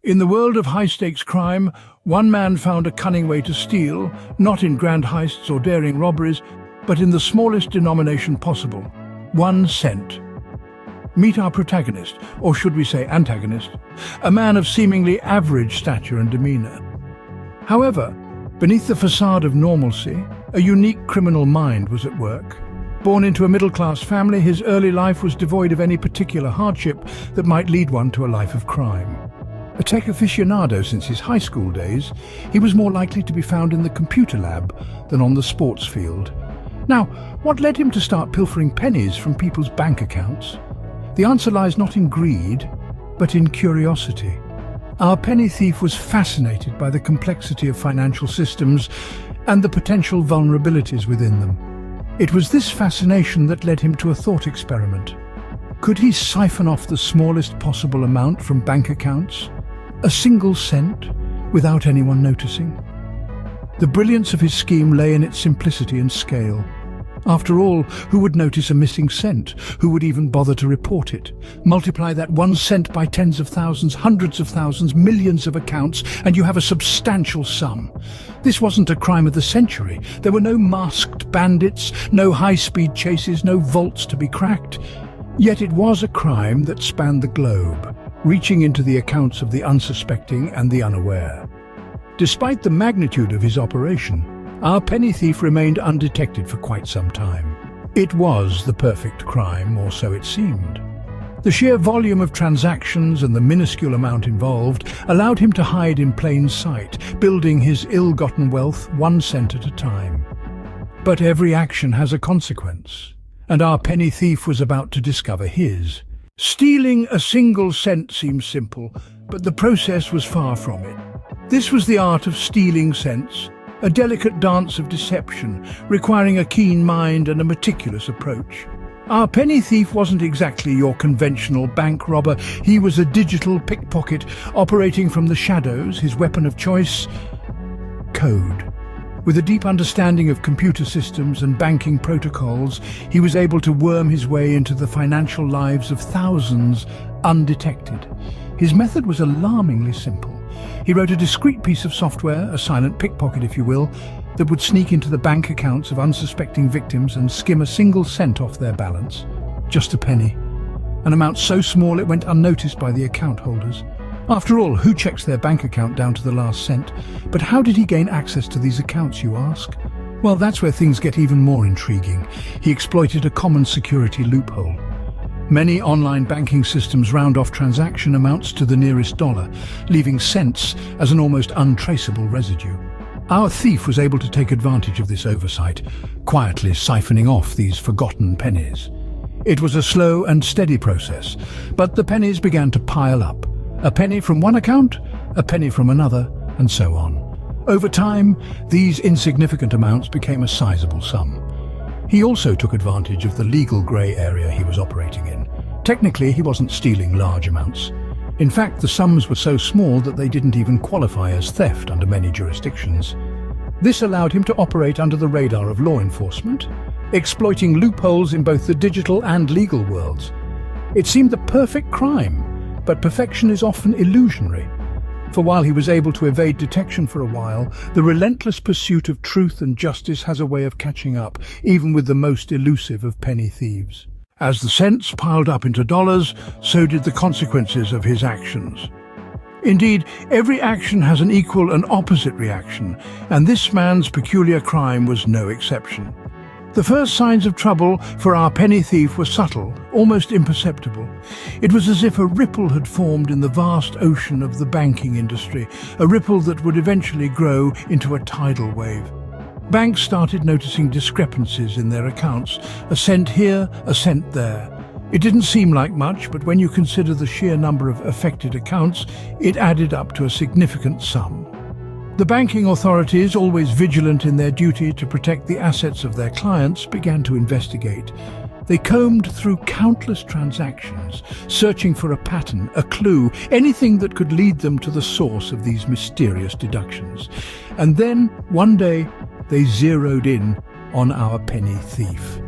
In the world of high-stakes crime, one man found a cunning way to steal, not in grand heists or daring robberies, but in the smallest denomination possible: 1 cent. Meet our protagonist, or should we say antagonist, a man of seemingly average stature and demeanor. However, beneath the facade of normalcy, a unique criminal mind was at work. Born into a middle-class family, his early life was devoid of any particular hardship that might lead one to a life of crime. A tech aficionado since his high school days, he was more likely to be found in the computer lab than on the sports field. Now, what led him to start pilfering pennies from people's bank accounts? The answer lies not in greed, but in curiosity. Our penny thief was fascinated by the complexity of financial systems and the potential vulnerabilities within them. It was this fascination that led him to a thought experiment. Could he siphon off the smallest possible amount from bank accounts? A single cent, without anyone noticing? The brilliance of his scheme lay in its simplicity and scale. After all, who would notice a missing cent? Who would even bother to report it? Multiply that 1 cent by tens of thousands, hundreds of thousands, millions of accounts, and you have a substantial sum. This wasn't a crime of the century. There were no masked bandits, no high-speed chases, no vaults to be cracked. Yet it was a crime that spanned the globe, reaching into the accounts of the unsuspecting and the unaware. Despite the magnitude of his operation, our penny thief remained undetected for quite some time. It was the perfect crime, or so it seemed. The sheer volume of transactions and the minuscule amount involved allowed him to hide in plain sight, building his ill-gotten wealth 1 cent at a time. But every action has a consequence, and our penny thief was about to discover his. Stealing a single cent seems simple, but the process was far from it. This was the art of stealing cents, a delicate dance of deception, requiring a keen mind and a meticulous approach. Our penny thief wasn't exactly your conventional bank robber. He was a digital pickpocket operating from the shadows, his weapon of choice: code. With a deep understanding of computer systems and banking protocols, he was able to worm his way into the financial lives of thousands undetected. His method was alarmingly simple. He wrote a discrete piece of software, a silent pickpocket if you will, that would sneak into the bank accounts of unsuspecting victims and skim a single cent off their balance. Just a penny. An amount so small it went unnoticed by the account holders. After all, who checks their bank account down to the last cent? But how did he gain access to these accounts, you ask? Well, that's where things get even more intriguing. He exploited a common security loophole. Many online banking systems round off transaction amounts to the nearest dollar, leaving cents as an almost untraceable residue. Our thief was able to take advantage of this oversight, quietly siphoning off these forgotten pennies. It was a slow and steady process, but the pennies began to pile up. A penny from one account, a penny from another, and so on. Over time, these insignificant amounts became a sizable sum. He also took advantage of the legal grey area he was operating in. Technically, he wasn't stealing large amounts. In fact, the sums were so small that they didn't even qualify as theft under many jurisdictions. This allowed him to operate under the radar of law enforcement, exploiting loopholes in both the digital and legal worlds. It seemed the perfect crime, but perfection is often illusionary. For while he was able to evade detection for a while, the relentless pursuit of truth and justice has a way of catching up, even with the most elusive of penny thieves. As the cents piled up into dollars, so did the consequences of his actions. Indeed, every action has an equal and opposite reaction, and this man's peculiar crime was no exception. The first signs of trouble for our penny thief were subtle, almost imperceptible. It was as if a ripple had formed in the vast ocean of the banking industry, a ripple that would eventually grow into a tidal wave. Banks started noticing discrepancies in their accounts, a cent here, a cent there. It didn't seem like much, but when you consider the sheer number of affected accounts, it added up to a significant sum. The banking authorities, always vigilant in their duty to protect the assets of their clients, began to investigate. They combed through countless transactions, searching for a pattern, a clue, anything that could lead them to the source of these mysterious deductions. And then, one day, they zeroed in on our penny thief.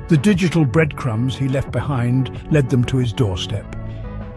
The digital breadcrumbs he left behind led them to his doorstep.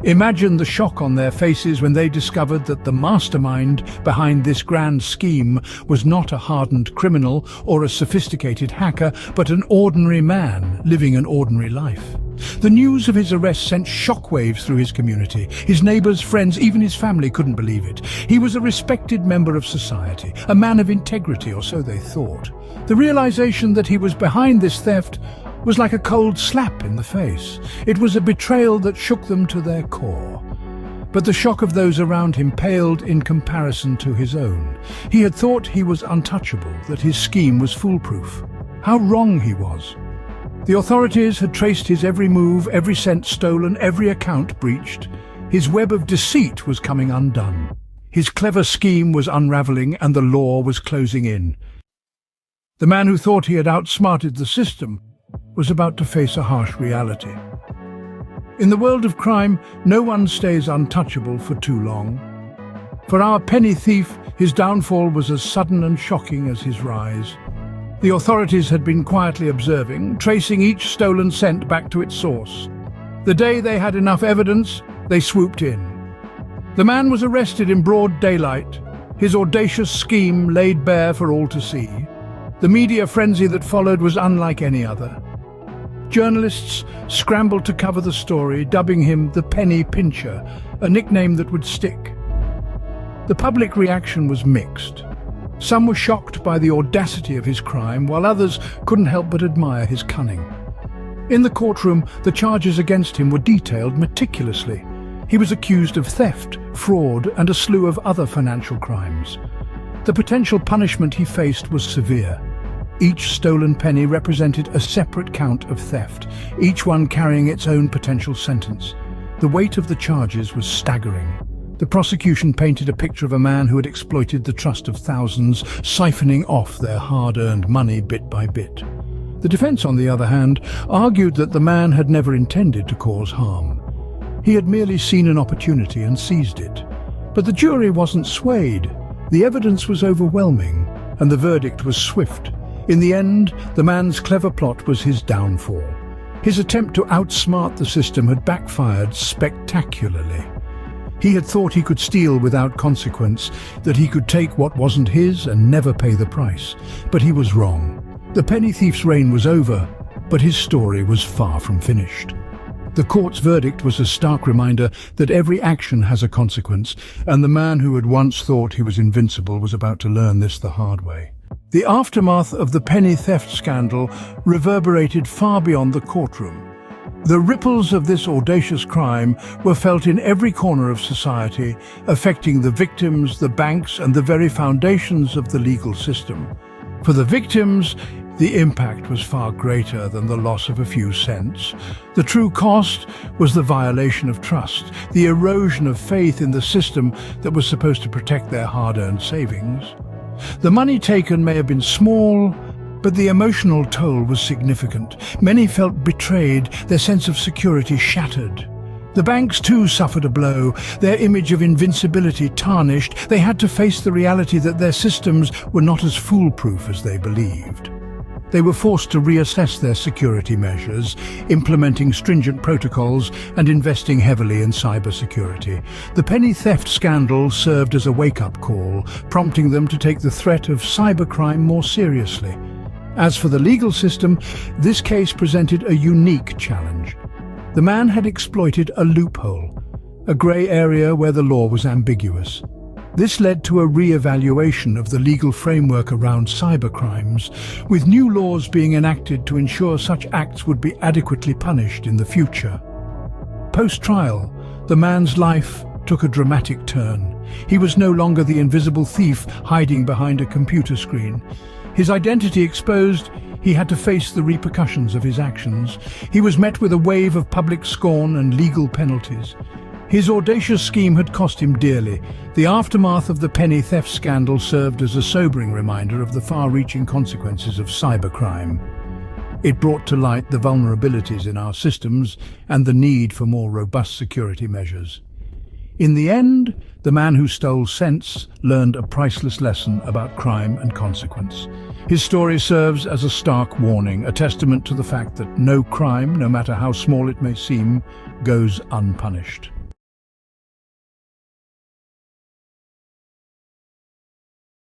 Imagine the shock on their faces when they discovered that the mastermind behind this grand scheme was not a hardened criminal or a sophisticated hacker, but an ordinary man living an ordinary life. The news of his arrest sent shockwaves through his community. His neighbors, friends, even his family couldn't believe it. He was a respected member of society, a man of integrity, or so they thought. The realization that he was behind this theft was like a cold slap in the face. It was a betrayal that shook them to their core. But the shock of those around him paled in comparison to his own. He had thought he was untouchable, that his scheme was foolproof. How wrong he was. The authorities had traced his every move, every cent stolen, every account breached. His web of deceit was coming undone. His clever scheme was unraveling, and the law was closing in. The man who thought he had outsmarted the system was about to face a harsh reality. In the world of crime, no one stays untouchable for too long. For our penny thief, his downfall was as sudden and shocking as his rise. The authorities had been quietly observing, tracing each stolen cent back to its source. The day they had enough evidence, they swooped in. The man was arrested in broad daylight, his audacious scheme laid bare for all to see. The media frenzy that followed was unlike any other. Journalists scrambled to cover the story, dubbing him the penny pincher, a nickname that would stick. The public reaction was mixed. Some were shocked by the audacity of his crime, while others couldn't help but admire his cunning. In the courtroom, the charges against him were detailed meticulously. He was accused of theft, fraud, and a slew of other financial crimes. The potential punishment he faced was severe. Each stolen penny represented a separate count of theft, each one carrying its own potential sentence. The weight of the charges was staggering. The prosecution painted a picture of a man who had exploited the trust of thousands, siphoning off their hard-earned money bit by bit. The defense, on the other hand, argued that the man had never intended to cause harm. He had merely seen an opportunity and seized it. But the jury wasn't swayed. The evidence was overwhelming, and the verdict was swift. In the end, the man's clever plot was his downfall. His attempt to outsmart the system had backfired spectacularly. He had thought he could steal without consequence, that he could take what wasn't his and never pay the price. But he was wrong. The penny thief's reign was over, but his story was far from finished. The court's verdict was a stark reminder that every action has a consequence, and the man who had once thought he was invincible was about to learn this the hard way. The aftermath of the penny theft scandal reverberated far beyond the courtroom. The ripples of this audacious crime were felt in every corner of society, affecting the victims, the banks, and the very foundations of the legal system. For the victims, the impact was far greater than the loss of a few cents. The true cost was the violation of trust, the erosion of faith in the system that was supposed to protect their hard-earned savings. The money taken may have been small, but the emotional toll was significant. Many felt betrayed, their sense of security shattered. The banks too suffered a blow, their image of invincibility tarnished. They had to face the reality that their systems were not as foolproof as they believed. They were forced to reassess their security measures, implementing stringent protocols and investing heavily in cybersecurity. The penny theft scandal served as a wake-up call, prompting them to take the threat of cybercrime more seriously. As for the legal system, this case presented a unique challenge. The man had exploited a loophole, a grey area where the law was ambiguous. This led to a re-evaluation of the legal framework around cybercrimes, with new laws being enacted to ensure such acts would be adequately punished in the future. Post-trial, the man's life took a dramatic turn. He was no longer the invisible thief hiding behind a computer screen. His identity exposed, he had to face the repercussions of his actions. He was met with a wave of public scorn and legal penalties. His audacious scheme had cost him dearly. The aftermath of the penny theft scandal served as a sobering reminder of the far-reaching consequences of cybercrime. It brought to light the vulnerabilities in our systems and the need for more robust security measures. In the end, the man who stole cents learned a priceless lesson about crime and consequence. His story serves as a stark warning, a testament to the fact that no crime, no matter how small it may seem, goes unpunished.